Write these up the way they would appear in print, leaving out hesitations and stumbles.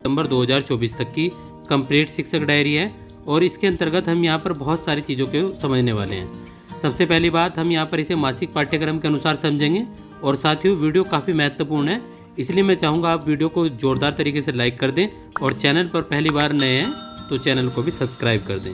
सितंबर 2024 तक की कंप्लीट शिक्षक डायरी है और इसके अंतर्गत हम यहाँ पर बहुत सारी चीज़ों को समझने वाले हैं। सबसे पहली बात, हम यहाँ पर इसे मासिक पाठ्यक्रम के अनुसार समझेंगे और साथियों वीडियो काफ़ी महत्वपूर्ण है, इसलिए मैं चाहूँगा आप वीडियो को जोरदार तरीके से लाइक कर दें और चैनल पर पहली बार नए हैं तो चैनल को भी सब्सक्राइब कर दें।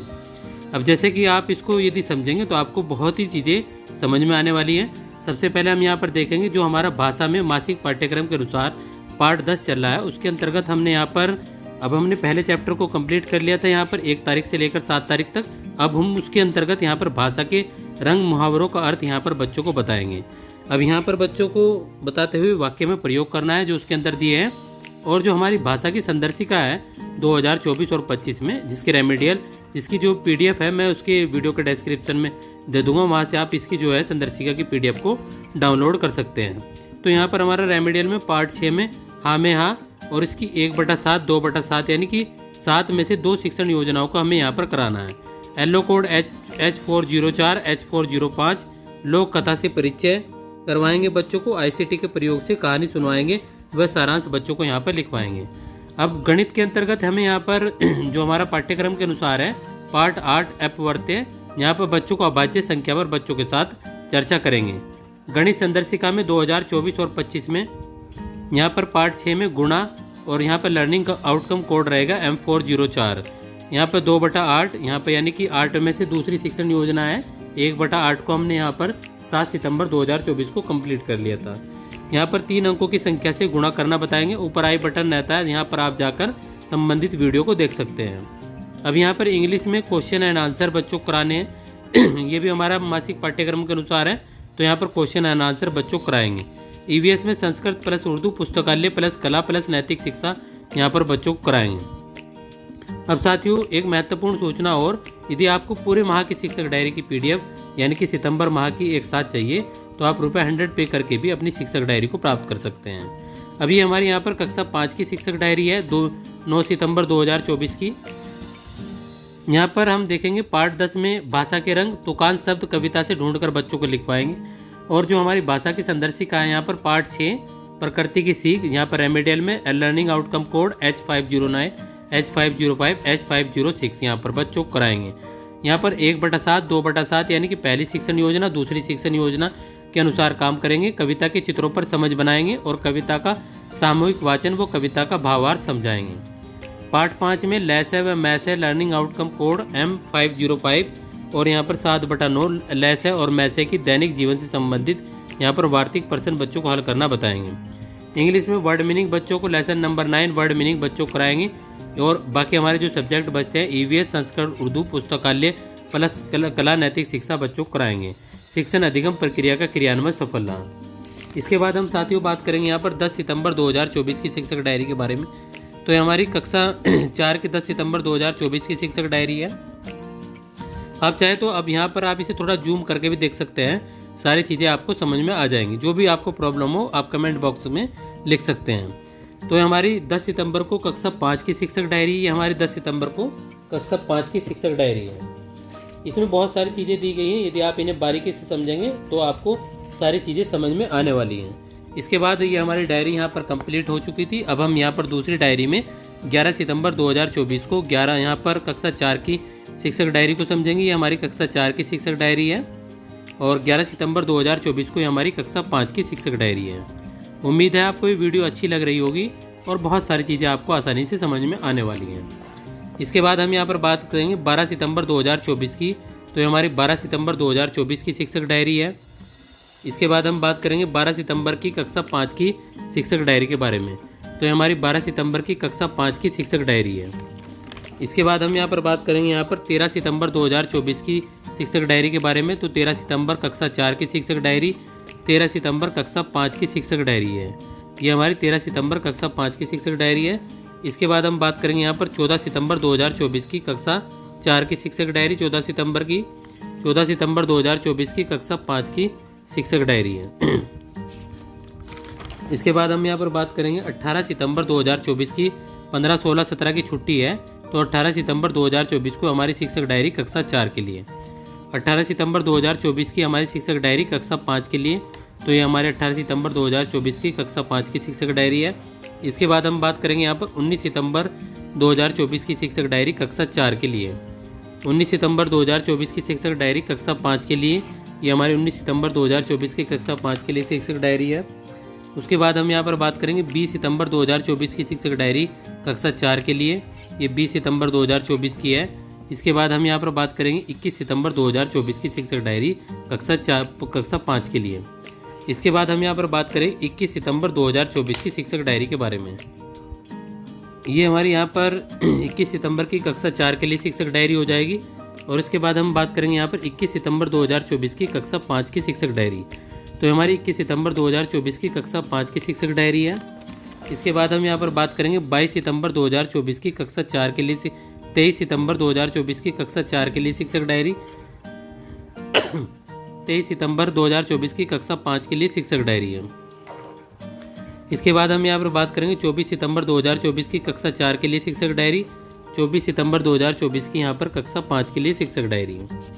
अब जैसे कि आप इसको यदि समझेंगे तो आपको बहुत ही चीज़ें समझ में आने वाली हैं। सबसे पहले हम यहाँ पर देखेंगे जो हमारा भाषा में मासिक पाठ्यक्रम के अनुसार पार्ट 10 चल रहा है, उसके अंतर्गत हमने यहाँ पर हमने पहले चैप्टर को कंप्लीट कर लिया था यहाँ पर 1 तारीख से लेकर 7 तारीख तक। अब हम उसके अंतर्गत यहाँ पर भाषा के रंग मुहावरों का अर्थ यहाँ पर बच्चों को बताएंगे। अब यहाँ पर बच्चों को बताते हुए वाक्य में प्रयोग करना है जो उसके अंदर दिए हैं, और जो हमारी भाषा की संदर्शिका है 2024 और 25 में, जिसकी रेमेडियल जिसकी जो PDF है मैं उसके वीडियो के डिस्क्रिप्शन में दे दूंगा, वहाँ से आप इसकी जो है संदर्शिका की PDF को डाउनलोड कर सकते हैं। तो यहाँ पर हमारा रेमेडियल में पार्ट 6 में हाँ में हाँ और इसकी 1/7 2/7 यानी कि 7 में से 2 शिक्षण योजनाओं को हमें यहाँ पर कराना है। येलो कोड H404 H405 लोक कथा से परिचय करवाएंगे बच्चों को, ICT के प्रयोग से कहानी सुनवाएंगे, वह सारांश बच्चों को यहाँ पर लिखवाएंगे। अब गणित के अंतर्गत हमें यहाँ पर जो हमारा पाठ्यक्रम के अनुसार है पार्ट 8 अपवर्त्य, यहाँ पर बच्चों को अभाज्य संख्या पर बच्चों के साथ चर्चा करेंगे। गणित संदर्शिका में 2024 और 25 में यहाँ पर पार्ट 6 में गुणा और यहाँ पर लर्निंग आउटकम कोड रहेगा M404। यहाँ पर 2/8 यहाँ पर यानी कि 8 में से दूसरी शिक्षण योजना है, 1/8 को हमने यहाँ पर 7 सितंबर 2024 को कंप्लीट कर लिया था। यहाँ पर 3 अंकों की संख्या से गुणा करना बताएंगे, ऊपर आई बटन रहता है, यहाँ पर आप जाकर संबंधित वीडियो को देख सकते हैं। अब यहाँ पर इंग्लिश में क्वेश्चन एंड आंसर बच्चों को कराने हैं ये भी हमारा मासिक पाठ्यक्रम के अनुसार है, तो यहाँ पर क्वेश्चन एंड आंसर बच्चों को कराएंगे। EVS में संस्कृत प्लस उर्दू पुस्तकालय प्लस कला प्लस नैतिक शिक्षा यहाँ पर बच्चों को कराएंगे। अब साथियों एक महत्वपूर्ण सूचना और, यदि आपको पूरे माह की शिक्षक डायरी की PDF यानी कि सितंबर माह की एक साथ चाहिए तो आप ₹100 पे करके भी अपनी शिक्षक डायरी को प्राप्त कर सकते हैं। अभी हमारी यहाँ पर कक्षा 5 की शिक्षक डायरी है 9 सितंबर 2024 की। यहाँ पर हम देखेंगे पार्ट 10 में भाषा के रंग तुकांत शब्द कविता से ढूंढकर बच्चों को लिखवाएंगे, और जो हमारी भाषा की संदर्शिका है यहाँ पर पार्ट 6 प्रकृति की सीख, यहाँ पर रेमेडियल में learning outcome code H509 H505 H506 यहाँ पर बच्चों को कराएंगे। यहाँ पर 1/7 2/7 यानी कि पहली शिक्षण योजना दूसरी शिक्षण योजना के अनुसार काम करेंगे, कविता के चित्रों पर समझ बनाएंगे और कविता का सामूहिक वाचन व कविता का भावार्थ समझाएंगे। पार्ट 5 में लेस है व मैस है लर्निंग आउटकम कोड M505 और यहाँ पर 7/9 लेस है और मैस है की दैनिक जीवन से संबंधित यहाँ पर वार्षिक प्रश्न बच्चों को हल करना बताएंगे। इंग्लिश में वर्ड मीनिंग बच्चों को लेसन नंबर 9 वर्ड मीनिंग बच्चों को कराएंगे, और बाकी हमारे जो सब्जेक्ट बचते हैं EVS संस्कृत उर्दू पुस्तकालय प्लस कला नैतिक शिक्षा बच्चों को कराएंगे। शिक्षण अधिगम प्रक्रिया का क्रियान्वयन सफल रहा। इसके बाद हम साथियों बात करेंगे यहाँ पर 10 सितंबर 2024 की शिक्षक डायरी के बारे में। तो ये हमारी कक्षा 4 की 10 सितंबर 2024 की शिक्षक डायरी है। आप चाहे तो अब यहाँ पर आप इसे थोड़ा जूम करके भी देख सकते हैं, सारी चीज़ें आपको समझ में आ जाएंगी। जो भी आपको प्रॉब्लम हो आप कमेंट बॉक्स में लिख सकते हैं। तो हमारी 10 सितंबर को कक्षा 5 की शिक्षक डायरी, ये हमारी 10 सितंबर को कक्षा 5 की शिक्षक डायरी है। इसमें बहुत सारी चीज़ें दी गई हैं, यदि आप इन्हें बारीकी से समझेंगे तो आपको सारी चीज़ें समझ में आने वाली हैं। इसके बाद ये हमारी डायरी यहाँ पर कंप्लीट हो चुकी थी। अब हम यहाँ पर दूसरी डायरी में 11 सितंबर 2024 को 11 यहाँ पर कक्षा 4 की शिक्षक डायरी को समझेंगे। ये हमारी कक्षा 4 की शिक्षक डायरी है और 11 सितंबर 2024 को ये हमारी कक्षा 5 की शिक्षक डायरी है। उम्मीद है आपको ये वीडियो अच्छी लग रही होगी और बहुत सारी चीज़ें आपको आसानी से समझ में आने वाली हैं। इसके बाद हम यहाँ पर बात करेंगे 12 सितंबर 2024 की। तो ये हमारी 12 सितंबर 2024 की शिक्षक डायरी है। इसके बाद हम बात करेंगे 12 सितंबर की कक्षा 5 की शिक्षक डायरी के बारे में। तो ये हमारी 12 सितंबर की कक्षा 5 की शिक्षक डायरी है। इसके बाद हम यहाँ पर बात करेंगे यहाँ पर 13 सितंबर 2024 की शिक्षक डायरी के बारे में। तो 13 सितंबर कक्षा 4 की शिक्षक डायरी, 13 सितंबर कक्षा 5 की शिक्षक डायरी है। ये हमारी 13 सितंबर कक्षा 5 की शिक्षक डायरी है। इसके बाद हम बात करेंगे यहाँ पर 14 सितंबर 2024 की कक्षा 4 की शिक्षक डायरी, 14 सितंबर 2024 की कक्षा 5 की शिक्षक डायरी है। इसके बाद हम यहाँ पर बात करेंगे 18 सितंबर 2024 की, 15, 16, 17 की छुट्टी है तो 18 सितंबर 2024 को हमारी शिक्षक डायरी कक्षा 4 के लिए, 18 सितंबर 2024 की हमारी शिक्षक डायरी कक्षा 5 के लिए, तो ये हमारे 18 सितंबर 2024 की कक्षा 5 की शिक्षक डायरी है। इसके बाद हम बात करेंगे यहाँ पर 19 सितंबर 2024 की शिक्षक डायरी कक्षा 4 के लिए। 19 सितंबर 2024 की शिक्षक डायरी कक्षा 5 के लिए, ये हमारी 19 सितंबर 2024 की कक्षा 5 के लिए शिक्षक डायरी है। उसके बाद हम यहाँ पर बात करेंगे 20 सितंबर 2024 की शिक्षक डायरी कक्षा 4 के लिए, ये 20 सितंबर 2024 की है। इसके बाद हम यहाँ पर बात करेंगे 21 सितंबर 2024 की शिक्षक डायरी कक्षा 5 के लिए। इसके बाद हम यहाँ पर बात करें 21 सितंबर 2024 की शिक्षक डायरी के बारे में। ये हमारी यहाँ पर 21 सितंबर की कक्षा 4 के लिए शिक्षक डायरी हो जाएगी। और इसके बाद हम बात करेंगे यहाँ पर 21 सितंबर 2024 की कक्षा 5 की शिक्षक डायरी। तो हमारी 21 सितंबर 2024 की कक्षा 5 की शिक्षक डायरी है। इसके बाद हम यहाँ पर बात करेंगे 22 सितंबर 2024 की कक्षा 4 के लिए 23 सितंबर 2024 की कक्षा 4 के लिए शिक्षक डायरी 23 सितंबर 2024 की कक्षा 5 के लिए शिक्षक डायरी है। इसके बाद हम यहाँ पर बात करेंगे 24 सितंबर 2024 की कक्षा 4 के लिए शिक्षक डायरी, 24 सितंबर 2024 की यहाँ पर कक्षा 5 के लिए शिक्षक डायरी है।